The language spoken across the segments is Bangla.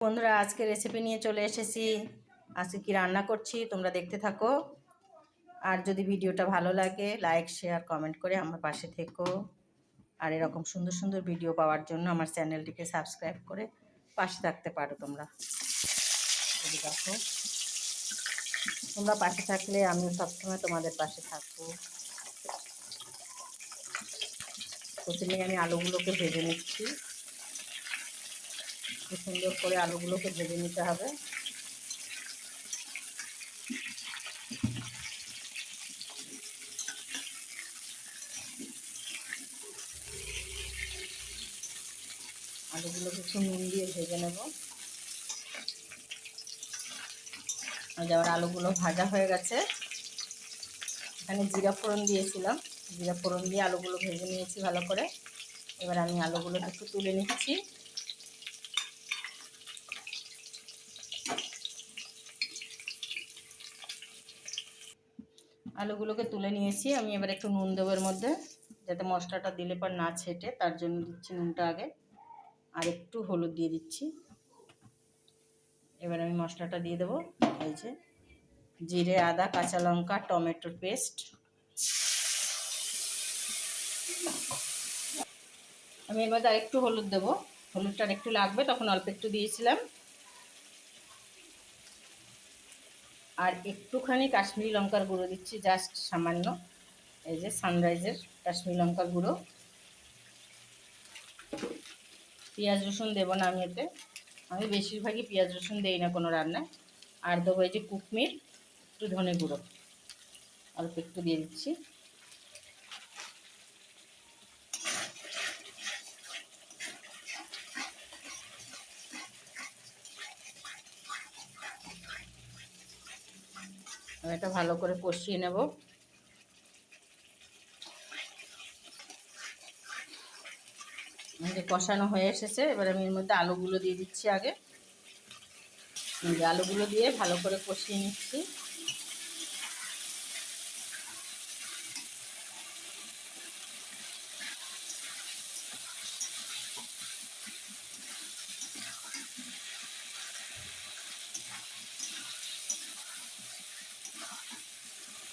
বন্ধুরা, আজকে রেসিপি নিয়ে চলে এসেছি। আজকে কি রান্না করছি তোমরা দেখতে থাকো। আর যদি ভিডিওটা ভালো লাগে লাইক শেয়ার কমেন্ট করে আমার পাশে থেকো। আর এরকম সুন্দর সুন্দর ভিডিও পাওয়ার জন্য আমার চ্যানেলটিকে সাবস্ক্রাইব করে পাশে থাকতে পারো। তোমরা দেখো, তোমরা পাশে থাকলে আমিও সবসময় তোমাদের পাশে থাকবো। প্রথমে আমি আলুগুলোকে ভেজে নিচ্ছি। খুব সুন্দর করে আলুগুলোকে ভেজে নিতে হবে। আলুগুলোকে একটু নুন দিয়ে ভেজে নেব। যেমন আলুগুলো ভাজা হয়ে গেছে, এখানে জিরা ফোড়ন দিয়েছিলাম। জিরা ফোড়ন দিয়ে আলুগুলো ভেজে নিয়েছি ভালো করে। এবার আমি আলুগুলোকে একটু তুলে নিচ্ছি। আলুগুলোকে তুলে নিয়েছি। আমি এবার একটু নুন দেবো এর মধ্যে, যাতে মশলাটা দিলে পর না ছেটে, তার জন্য দিচ্ছি নুনটা আগে। আর একটু হলুদ দিয়ে দিচ্ছি। এবার আমি মশলাটা দিয়ে দেবো। এই যে জিরে, আদা, কাঁচা লঙ্কা, টমেটোর পেস্ট। আমি এর মধ্যে আরেকটু হলুদ দেবো। হলুদটা একটু লাগবে, তখন অল্প একটু দিয়েছিলাম। আর একটুখানি কাশ্মীরি লঙ্কার গুঁড়ো দিচ্ছি, জাস্ট সামান্য। এই যে সানরাইজের কাশ্মীরি লঙ্কার গুঁড়ো। পেঁয়াজ রসুন দেবো না আমি এতে। আমি বেশিরভাগই পেঁয়াজ রসুন দেই না কোনো রান্নায়। আর দেবো এই যে কুকমির, একটু ধনে গুঁড়ো অল্প একটু দিয়ে দিচ্ছি। আমি এটা ভালো করে কষিয়ে নেব। যে কষানো হয়ে এসেছে, এবার আমি এর মধ্যে আলুগুলো দিয়ে দিচ্ছি আগে। আলুগুলো দিয়ে ভালো করে কষিয়ে নিচ্ছি।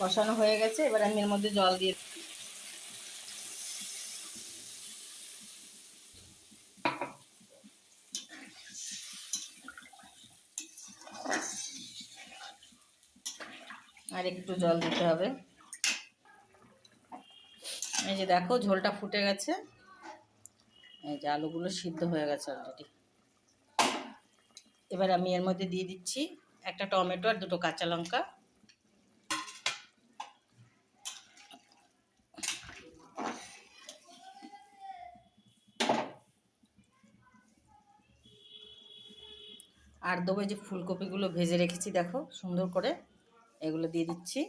কষানো হয়ে গেছে, এবার আমি এর মধ্যে জল দিয়ে আর একটু জল দিতে হবে। এই যে দেখো ঝোলটা ফুটে গেছে। এই যে আলুগুলো সিদ্ধ হয়ে গেছে অলরেডি। এবার আমি এর মধ্যে দিয়ে দিচ্ছি একটা টমেটো আর দুটো কাঁচা লঙ্কা। আর দেবো যে ফুলকপিগুলো ভেজে রেখেছি, দেখো সুন্দর করে, এগুলো দিয়ে দিচ্ছি।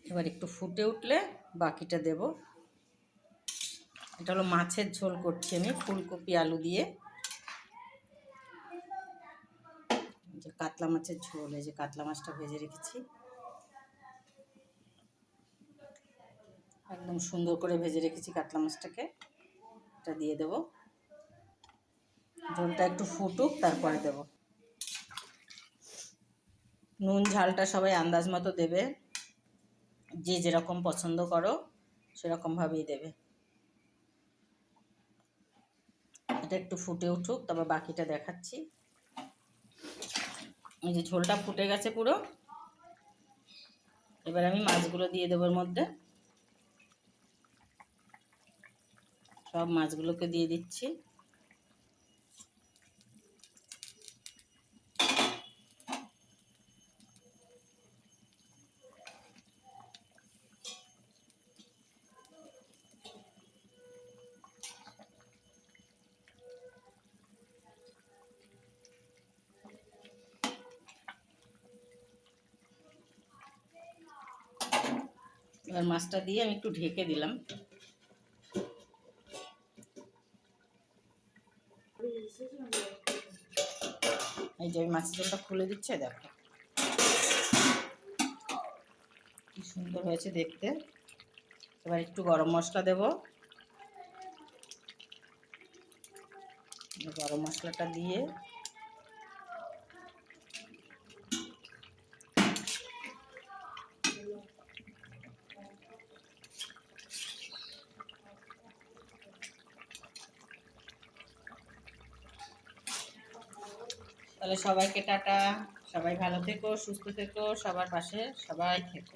এবার একটু ফুটে উঠলে বাকিটা দেব। এটা হলো মাছের ঝোল করছি আমি, ফুলকপি আলু দিয়ে। যে কাতলা মাছের ঝোল, এই যে কাতলা মাছটা ভেজে রেখেছি, একদম সুন্দর করে ভেজে রেখেছি কাতলা মাছটাকে। এটা দিয়ে দেব। ঝোলটা একটু ফুটুক, তারপরে দেব। নুন ঝালটা সবাই আন্দাজ মতো দেবে, যে যেরকম পছন্দ করো সেরকমভাবেই দেবে। এটা একটু ফুটে উঠুক, তবে বাকিটা দেখাচ্ছি। এই যে ঝোলটা ফুটে গেছে পুরো। এবার আমি মাছগুলো দিয়ে দেবো এর মধ্যে। সব মাছগুলোকে দিয়ে দিচ্ছি। এবার মাছটা দিয়ে আমি একটু ঢেকে দিলাম। এই যে ওই মাছের ঝোলটা খুলে দিচ্ছে, দেখো কি সুন্দর হয়েছে দেখতে। এবার একটু গরম মশলা দেব। গরম মশলাটা দিয়ে তাহলে সবাইকে টাটা। সবাই ভালো থেকো, সুস্থ থেকো, সবার পাশে সবাই থেকো।